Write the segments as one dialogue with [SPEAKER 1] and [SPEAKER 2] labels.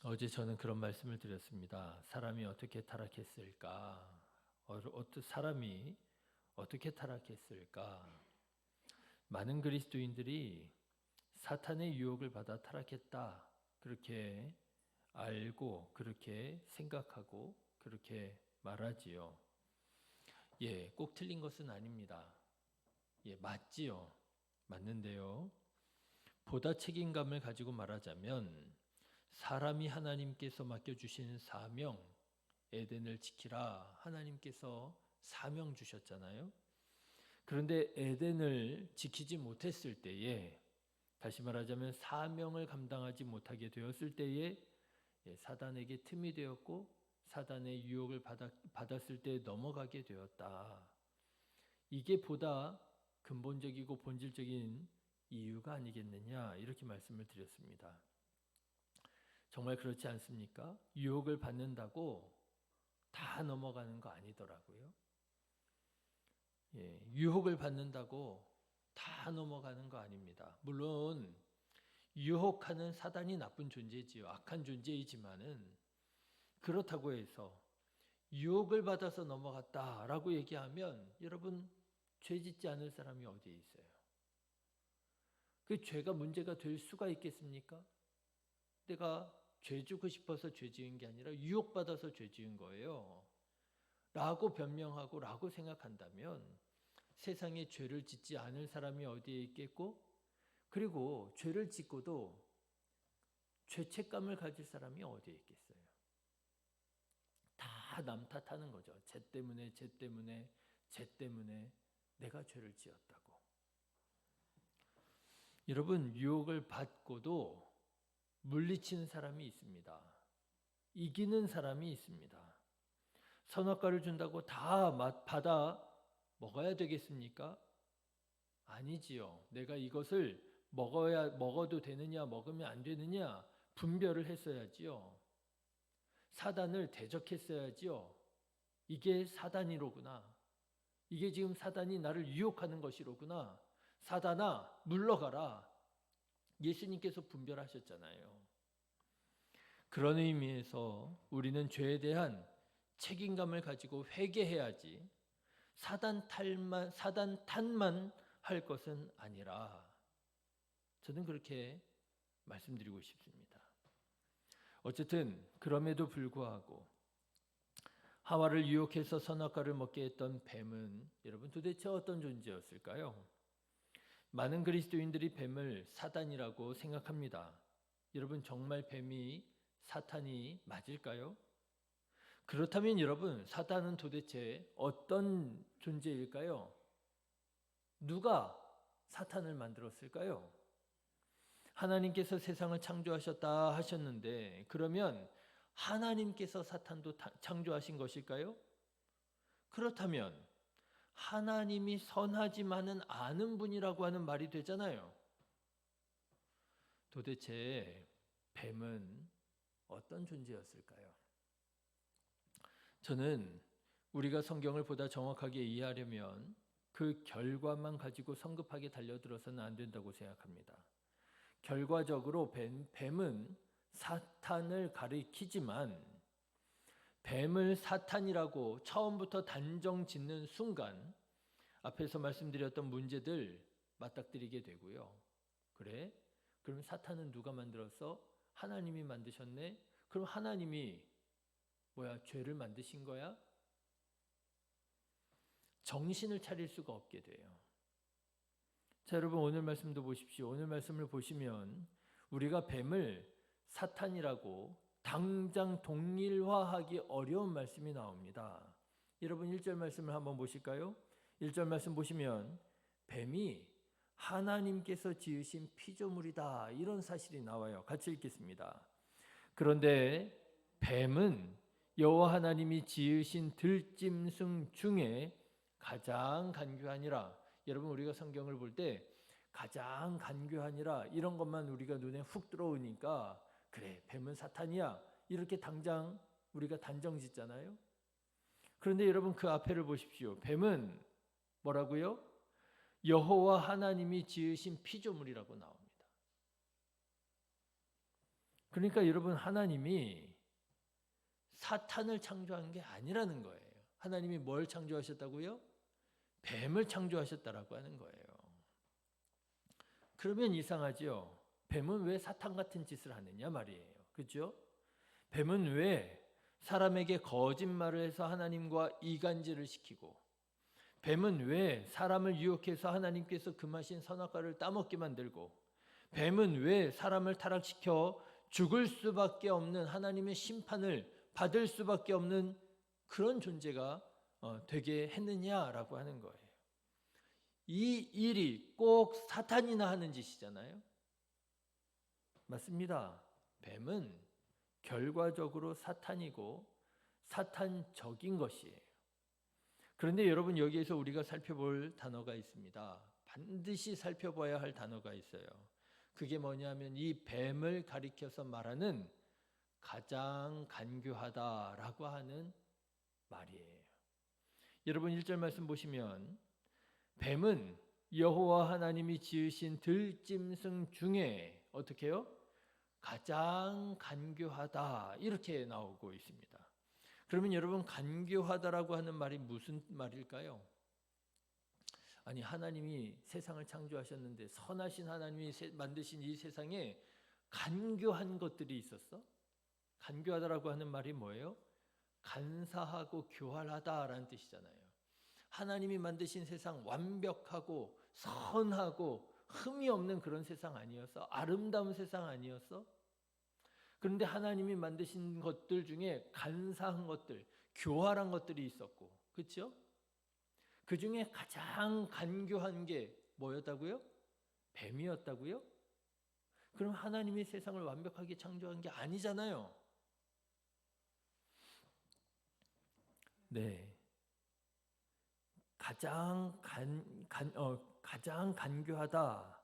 [SPEAKER 1] 어제 저는 그런 말씀을 드렸습니다. 사람이 어떻게 타락했을까? 사람이 어떻게 타락했을까? 많은 그리스도인들이 사탄의 유혹을 받아 타락했다. 그렇게 알고, 그렇게 생각하고, 그렇게 말하지요. 예, 꼭 틀린 것은 아닙니다. 예, 맞지요. 맞는데요. 보다 책임감을 가지고 말하자면, 사람이 하나님께서 맡겨주신 사명, 에덴을 지키라. 하나님께서 사명 주셨잖아요. 그런데 에덴을 지키지 못했을 때에, 다시 말하자면 사명을 감당하지 못하게 되었을 때에 사단에게 틈이 되었고 사단의 유혹을 받았을 때 넘어가게 되었다. 이게 보다 근본적이고 본질적인 이유가 아니겠느냐 이렇게 말씀을 드렸습니다. 정말 그렇지 않습니까? 유혹을 받는다고 다 넘어가는 거 아니더라고요. 예, 유혹을 받는다고 다 넘어가는 거 아닙니다. 물론 유혹하는 사단이 나쁜 존재지요. 악한 존재이지만은 그렇다고 해서 유혹을 받아서 넘어갔다라고 얘기하면 여러분 죄 짓지 않을 사람이 어디에 있어요? 그 죄가 문제가 될 수가 있겠습니까? 내가 죄 짓고 싶어서 죄 지은 게 아니라 유혹받아서 죄 지은 거예요. 라고 변명하고 라고 생각한다면 세상에 죄를 짓지 않을 사람이 어디에 있겠고 그리고 죄를 짓고도 죄책감을 가질 사람이 어디에 있겠어요? 다 남 탓하는 거죠. 쟤 때문에 내가 죄를 지었다고. 여러분 유혹을 받고도 물리치는 사람이 있습니다. 이기는 사람이 있습니다. 선악과를 준다고 다 받아 먹어야 되겠습니까? 아니지요. 내가 이것을 먹어도 되느냐 먹으면 안 되느냐 분별을 했어야지요. 사단을 대적했어야지요. 이게 사단이로구나. 이게 지금 사단이 나를 유혹하는 것이로구나. 사단아 물러가라. 예수님께서 분별하셨잖아요. 그런 의미에서 우리는 죄에 대한 책임감을 가지고 회개해야지 사단 탓만 할 것은 아니라 저는 그렇게 말씀드리고 싶습니다. 어쨌든 그럼에도 불구하고 하와를 유혹해서 선악과를 먹게 했던 뱀은 여러분 도대체 어떤 존재였을까요? 많은 그리스도인들이 뱀을 사단이라고 생각합니다. 여러분 정말 뱀이 사탄이 맞을까요? 그렇다면 여러분 사단은 도대체 어떤 존재일까요? 누가 사탄을 만들었을까요? 하나님께서 세상을 창조하셨다 하셨는데 그러면 하나님께서 사탄도 창조하신 것일까요? 그렇다면 하나님이 선하지만은 않은 분이라고 하는 말이 되잖아요. 도대체 뱀은 어떤 존재였을까요? 저는 우리가 성경을 보다 정확하게 이해하려면 그 결과만 가지고 성급하게 달려들어서는 안 된다고 생각합니다. 결과적으로 뱀은 사탄을 가리키지만 뱀을 사탄이라고 처음부터 단정 짓는 순간 앞에서 말씀드렸던 문제들 맞닥뜨리게 되고요. 그래? 그럼 사탄은 누가 만들었어? 하나님이 만드셨네? 그럼 하나님이 죄를 만드신 거야? 정신을 차릴 수가 없게 돼요. 자, 여러분 오늘 말씀도 보십시오. 오늘 말씀을 보시면 우리가 뱀을 사탄이라고 당장 동일화하기 어려운 말씀이 나옵니다. 여러분 1절 말씀을 한번 보실까요? 1절 말씀 보시면 뱀이 하나님께서 지으신 피조물이다 이런 사실이 나와요. 같이 읽겠습니다. 그런데 뱀은 여호와 하나님이 지으신 들짐승 중에 가장 간교하니라. 여러분 우리가 성경을 볼 때 가장 간교하니라 이런 것만 우리가 눈에 훅 들어오니까 그래 뱀은 사탄이야 이렇게 당장 우리가 단정 짓잖아요. 그런데 여러분 그 앞에를 보십시오. 뱀은 뭐라고요? 여호와 하나님이 지으신 피조물이라고 나옵니다. 그러니까 여러분, 하나님이 사탄을 창조한 게 아니라는 거예요. 하나님이 뭘 창조하셨다고요? 뱀을 창조하셨다라고 하는 거예요. 그러면 이상하죠. 뱀은 왜 사탄 같은 짓을 하느냐 말이에요. 그렇죠? 뱀은 왜 사람에게 거짓말을 해서 하나님과 이간질을 시키고, 뱀은 왜 사람을 유혹해서 하나님께서 금하신 선악과를 따먹게 만들고, 뱀은 왜 사람을 타락시켜 죽을 수밖에 없는 하나님의 심판을 받을 수밖에 없는 그런 존재가 되게 했느냐라고 하는 거예요. 이 일이 꼭 사탄이나 하는 짓이잖아요. 맞습니다. 뱀은 결과적으로 사탄이고 사탄적인 것이에요. 그런데 여러분, 여기에서 우리가 살펴볼 단어가 있습니다. 반드시 살펴봐야 할 단어가 있어요. 그게 뭐냐면 이 뱀을 가리켜서 말하는 가장 간교하다라고 하는 말이에요. 여러분 1절 말씀 보시면 뱀은 여호와 하나님이 지으신 들짐승 중에 어떻게 해요? 가장 간교하다, 이렇게 나오고 있습니다. 그러면 여러분, 간교하다라고 하는 말이 무슨 말일까요? 아니, 하나님이 세상을 창조하셨는데 선하신 하나님이 만드신 이 세상에 간교한 것들이 있었어? 간교하다라고 하는 말이 뭐예요? 간사하고 교활하다라는 뜻이잖아요. 하나님이 만드신 세상 완벽하고 선하고 흠이 없는 그런 세상 아니었어? 아름다운 세상 아니었어? 그런데 하나님이 만드신 것들 중에 간사한 것들, 교활한 것들이 있었고, 그렇죠? 그 중에 가장 간교한 게 뭐였다고요? 뱀이었다고요? 그럼 하나님이 세상을 완벽하게 창조한 게 아니잖아요. 네, 가장 간교하다라고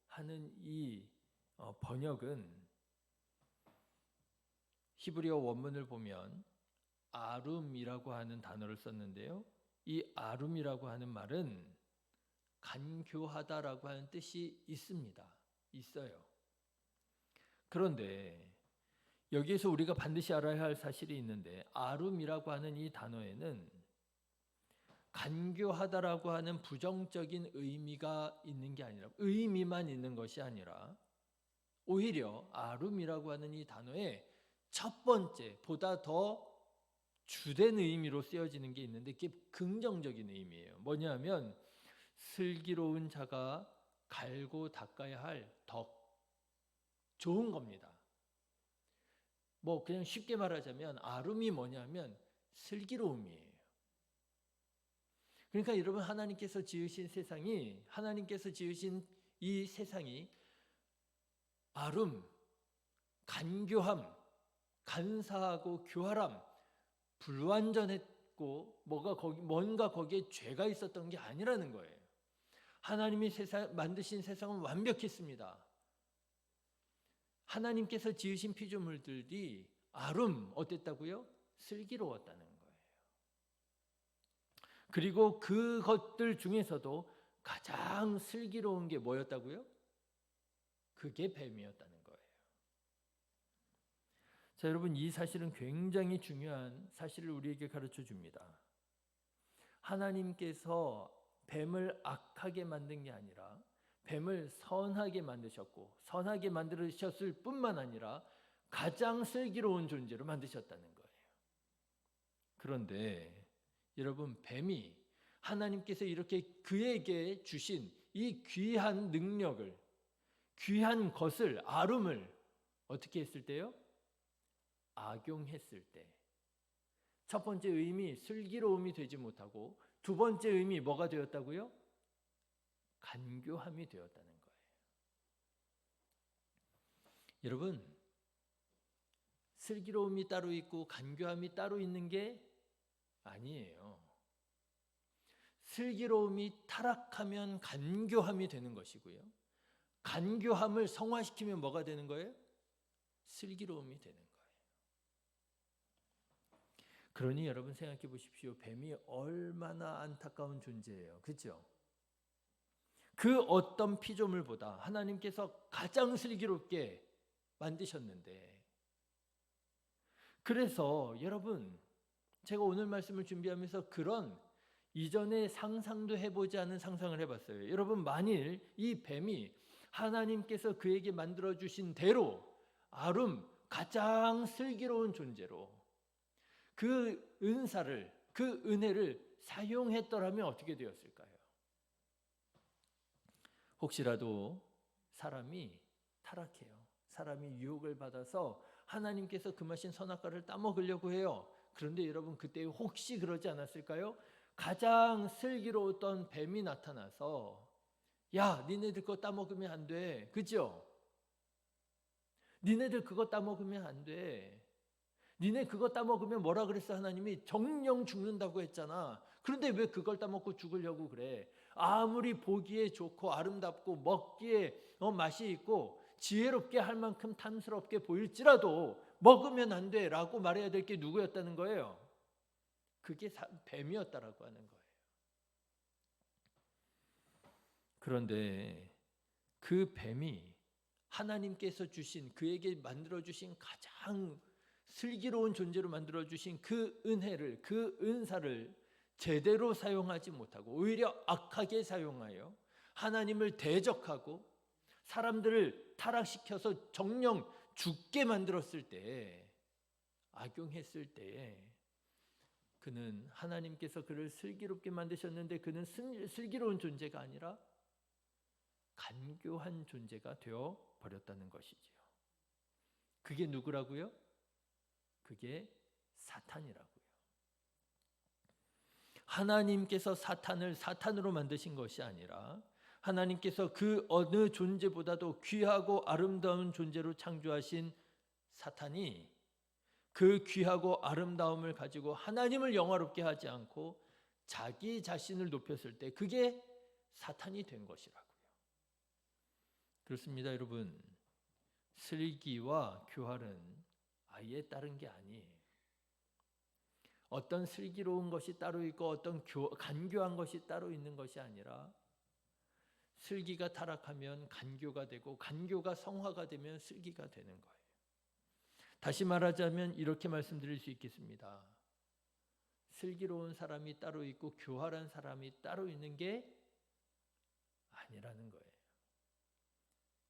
[SPEAKER 1] 하는 이 번역은 히브리어 원문을 보면 아룸이라고 하는 단어를 썼는데요. 이 아룸이라고 하는 말은 간교하다라고 하는 뜻이 있습니다. 있어요. 그런데 여기에서 우리가 반드시 알아야 할 사실이 있는데, 아룸이라고 하는 이 단어에는 간교하다라고 하는 부정적인 의미가 있는 게 아니라, 의미만 있는 것이 아니라 오히려 아룸이라고 하는 이 단어에 첫 번째, 보다 더 주된 의미로 쓰여지는 게 있는데, 그게 긍정적인 의미예요. 뭐냐면 슬기로운 자가 갈고 닦아야 할 덕, 좋은 겁니다. 뭐 그냥 쉽게 말하자면 아름이 뭐냐면 슬기로움이에요. 그러니까 여러분, 하나님께서 지으신 세상이, 하나님께서 지으신 이 세상이 아름, 간교함, 간사하고 교활함, 불완전했고 뭔가 거기에 죄가 있었던 게 아니라는 거예요. 하나님이 만드신 세상은 완벽했습니다. 하나님께서 지으신 피조물들이 아름, 어땠다고요? 슬기로웠다는 거예요. 그리고 그것들 중에서도 가장 슬기로운 게 뭐였다고요? 그게 뱀이었다는 거예요. 자, 여러분, 이 사실은 굉장히 중요한 사실을 우리에게 가르쳐 줍니다. 하나님께서 뱀을 악하게 만든 게 아니라 뱀을 선하게 만드셨고, 선하게 만드셨을 뿐만 아니라 가장 슬기로운 존재로 만드셨다는 거예요. 그런데 여러분, 뱀이 하나님께서 이렇게 그에게 주신 이 귀한 능력을, 귀한 것을, 아름을 어떻게 했을 때요? 악용했을 때. 첫 번째 의미, 슬기로움이 되지 못하고, 두 번째 의미 뭐가 되었다고요? 간교함이 되었다는 거예요. 여러분, 슬기로움이 따로 있고 간교함이 따로 있는 게 아니에요. 슬기로움이 타락하면 간교함이 되는 것이고요, 간교함을 성화시키면 뭐가 되는 거예요? 슬기로움이 되는 거예요. 그러니 여러분, 생각해 보십시오. 뱀이 얼마나 안타까운 존재예요. 그렇죠? 그 어떤 피조물보다 하나님께서 가장 슬기롭게 만드셨는데. 그래서 여러분, 제가 오늘 말씀을 준비하면서 그런 이전에 상상도 해보지 않은 상상을 해봤어요. 여러분, 만일 이 뱀이 하나님께서 그에게 만들어주신 대로 가장 슬기로운 존재로 그 은사를, 그 은혜를 사용했더라면 어떻게 되었을까요? 혹시라도 사람이 타락해요. 사람이 유혹을 받아서 하나님께서 금하신 선악과를 따먹으려고 해요. 그런데 여러분, 그때 혹시 그러지 않았을까요? 가장 슬기로웠던 뱀이 나타나서 야, 니네들 그거 따먹으면 안 돼. 그죠? 니네들 그거 따먹으면 안 돼. 니네 그거 따먹으면 뭐라 그랬어? 하나님이 정령 죽는다고 했잖아. 그런데 왜 그걸 따먹고 죽으려고 그래? 아무리 보기에 좋고 아름답고 먹기에 맛이 있고 지혜롭게 할 만큼 탐스럽게 보일지라도 먹으면 안 돼 라고 말해야 될 게 누구였다는 거예요? 그게 뱀이었다라고 하는 거예요. 그런데 그 뱀이 하나님께서 주신, 그에게 만들어주신 가장 슬기로운 존재로 만들어주신 그 은혜를, 그 은사를 제대로 사용하지 못하고 오히려 악하게 사용하여 하나님을 대적하고 사람들을 타락시켜서 정령 죽게 만들었을 때, 악용했을 때 그는, 하나님께서 그를 슬기롭게 만드셨는데 그는 슬기로운 존재가 아니라 간교한 존재가 되어 버렸다는 것이지요. 그게 누구라고요? 그게 사탄이라고요. 하나님께서 사탄을 사탄으로 만드신 것이 아니라 하나님께서 그 어느 존재보다도 귀하고 아름다운 존재로 창조하신 사탄이 그 귀하고 아름다움을 가지고 하나님을 영화롭게 하지 않고 자기 자신을 높였을 때 그게 사탄이 된 것이라고요. 그렇습니다, 여러분. 슬기와 교활은 아예 다른 게 아니에요. 어떤 슬기로운 것이 따로 있고 어떤 간교한 것이 따로 있는 것이 아니라 슬기가 타락하면 간교가 되고 간교가 성화가 되면 슬기가 되는 거예요. 다시 말하자면 이렇게 말씀드릴 수 있겠습니다. 슬기로운 사람이 따로 있고 교활한 사람이 따로 있는 게 아니라는 거예요.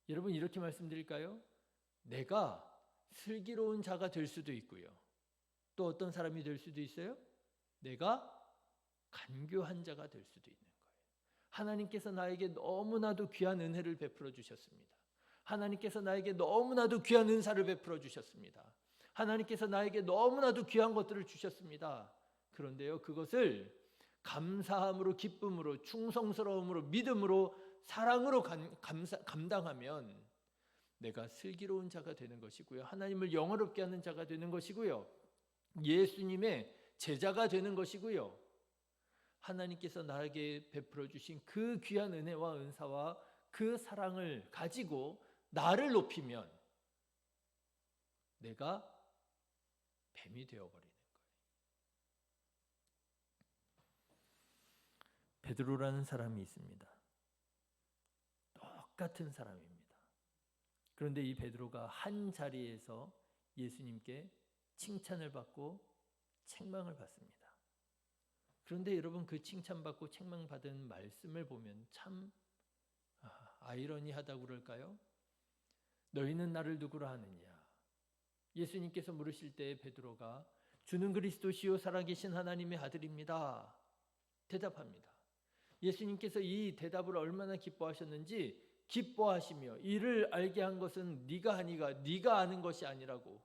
[SPEAKER 1] 여러분, 이렇게 말씀드릴까요? 내가 슬기로운 자가 될 수도 있고요. 또 어떤 사람이 될 수도 있어요? 내가 간교한 자가 될 수도 있는 거예요. 하나님께서 나에게 너무나도 귀한 은혜를 베풀어 주셨습니다. 하나님께서 나에게 너무나도 귀한 은사를 베풀어 주셨습니다. 하나님께서 나에게 너무나도 귀한 것들을 주셨습니다. 그런데요, 그것을 감사함으로, 기쁨으로, 충성스러움으로, 믿음으로, 사랑으로 감당하면 내가 슬기로운 자가 되는 것이고요. 하나님을 영화롭게 하는 자가 되는 것이고요. 예수님의 제자가 되는 것이고요. 하나님께서 나에게 베풀어 주신 그 귀한 은혜와 은사와 그 사랑을 가지고 나를 높이면 내가 뱀이 되어버리는 거예요. 베드로라는 사람이 있습니다. 똑같은 사람입니다. 그런데 이 베드로가 한 자리에서 예수님께 칭찬을 받고 책망을 받습니다. 그런데 여러분, 그 칭찬받고 책망받은 말씀을 보면 참 아이러니하다고 그럴까요? 너희는 나를 누구라 하느냐? 예수님께서 물으실 때 베드로가 주는 그리스도시요 살아계신 하나님의 아들입니다. 대답합니다. 예수님께서 이 대답을 얼마나 기뻐하셨는지, 기뻐하시며 이를 알게 한 것은 네가 하니가 네가 아는 것이 아니라고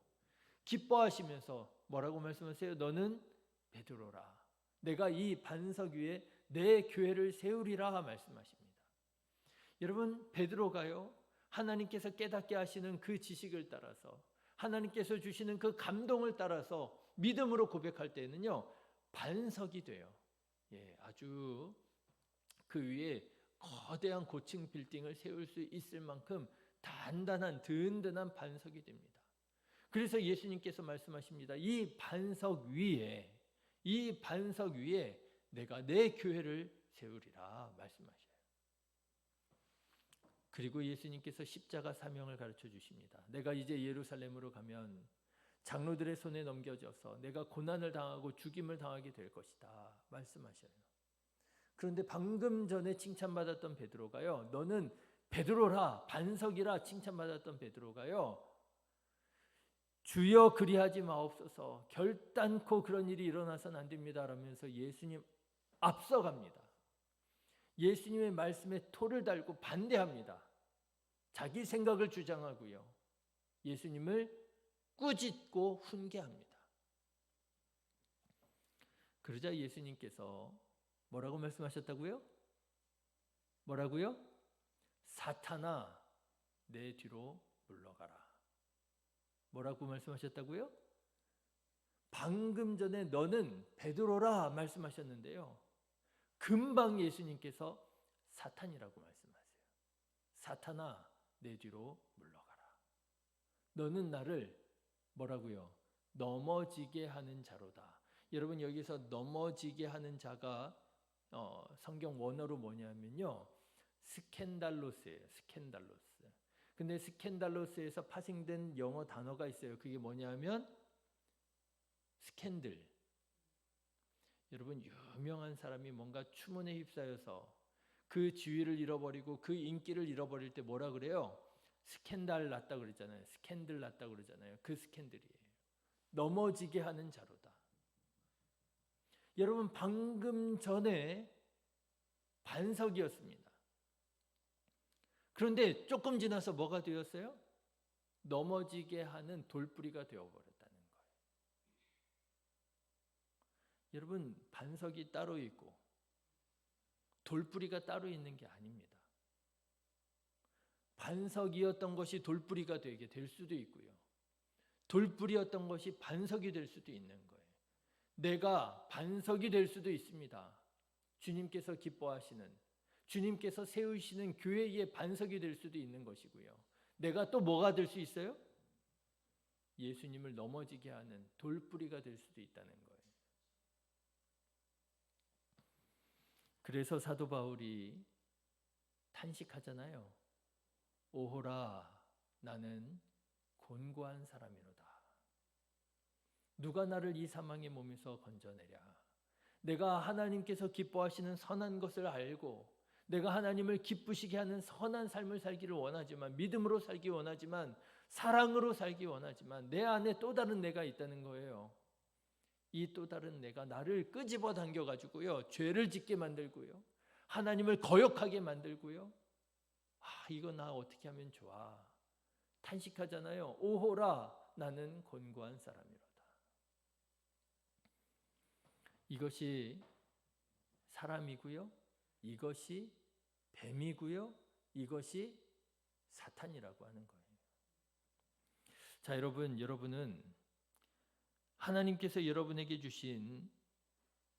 [SPEAKER 1] 기뻐하시면서 뭐라고 말씀하세요? 너는 베드로라. 내가 이 반석 위에 내 교회를 세우리라 말씀하십니다. 여러분, 베드로가요, 하나님께서 깨닫게 하시는 그 지식을 따라서, 하나님께서 주시는 그 감동을 따라서 믿음으로 고백할 때는요, 반석이 돼요. 아주 그 위에 거대한 고층 빌딩을 세울 수 있을 만큼 단단한 든든한 반석이 됩니다. 그래서 예수님께서 말씀하십니다. 이 반석 위에 내가 내 교회를 세우리라 말씀하셔요. 그리고 예수님께서 십자가 사명을 가르쳐 주십니다. 내가 이제 예루살렘으로 가면 장로들의 손에 넘겨져서 내가 고난을 당하고 죽임을 당하게 될 것이다 말씀하셔요. 그런데 방금 전에 칭찬받았던 베드로가요, 너는 베드로라, 반석이라 칭찬받았던 베드로가요, 주여 그리하지 마옵소서, 결단코 그런 일이 일어나서는 안 됩니다 라면서 예수님 앞서갑니다. 예수님의 말씀에 토를 달고 반대합니다. 자기 생각을 주장하고요, 예수님을 꾸짖고 훈계합니다. 그러자 예수님께서 뭐라고 말씀하셨다고요? 뭐라고요? 사탄아, 내 뒤로 물러가라. 뭐라고 말씀하셨다고요? 방금 전에 너는 베드로라 말씀하셨는데요, 금방 예수님께서 사탄이라고 말씀하세요. 사탄아, 내 뒤로 물러가라. 너는 나를 뭐라고요? 넘어지게 하는 자로다. 여러분, 여기서 넘어지게 하는 자가 성경 원어로 뭐냐면요, 스캔달로스예요. 스캔달로스. 근데 스캔달로스에서 파생된 영어 단어가 있어요. 그게 뭐냐면 스캔들. 여러분, 유명한 사람이 뭔가 추문에 휩싸여서 그 지위를 잃어버리고 그 인기를 잃어버릴 때 뭐라 그래요? 스캔들 났다 그러잖아요. 스캔들 났다 그러잖아요. 그 스캔들이에요. 넘어지게 하는 자로다. 여러분, 방금 전에 반석이었습니다. 그런데 조금 지나서 뭐가 되었어요? 넘어지게 하는 돌뿌리가 되어버렸다는 거예요. 여러분, 반석이 따로 있고 돌뿌리가 따로 있는 게 아닙니다. 반석이었던 것이 돌뿌리가 되게 될 수도 있고요, 돌뿌리였던 것이 반석이 될 수도 있는 거예요. 내가 반석이 될 수도 있습니다. 주님께서 기뻐하시는, 주님께서 세우시는 교회의 반석이 될 수도 있는 것이고요, 내가 또 뭐가 될 수 있어요? 예수님을 넘어지게 하는 돌뿌리가 될 수도 있다는 거예요. 그래서 사도 바울이 탄식하잖아요. 오호라, 나는 곤고한 사람이로다. 누가 나를 이 사망의 몸에서 건져내랴. 내가 하나님께서 기뻐하시는 선한 것을 알고 내가 하나님을 기쁘시게 하는 선한 삶을 살기를 원하지만, 믿음으로 살기 원하지만, 사랑으로 살기 원하지만 내 안에 또 다른 내가 있다는 거예요. 이 또 다른 내가 나를 끄집어 당겨가지고요, 죄를 짓게 만들고요, 하나님을 거역하게 만들고요. 이거 나 어떻게 하면 좋아? 탄식하잖아요. 오호라, 나는 곤고한 사람이로다. 이것이 사람이고요, 이것이 뱀이고요, 이것이 사탄이라고 하는 거예요. 자, 여러분은 하나님께서 여러분에게 주신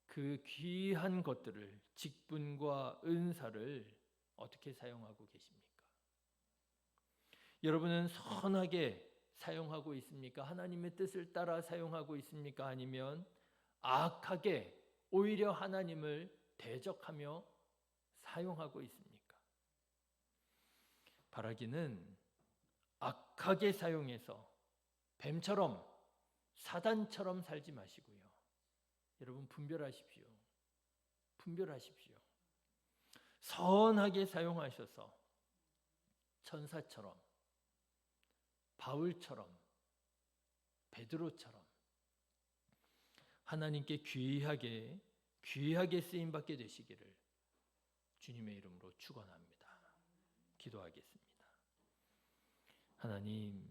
[SPEAKER 1] 그 귀한 것들을, 직분과 은사를 어떻게 사용하고 계십니까? 여러분은 선하게 사용하고 있습니까? 하나님의 뜻을 따라 사용하고 있습니까? 아니면 악하게 오히려 하나님을 대적하며 사용하고 있습니까? 바라기는 악하게 사용해서 뱀처럼, 사단처럼 살지 마시고요, 여러분 분별하십시오. 분별하십시오. 선하게 사용하셔서 천사처럼, 바울처럼, 베드로처럼 하나님께 귀하게 쓰임받게 되시기를 주님의 이름으로 축원합니다. 기도하겠습니다. 하나님,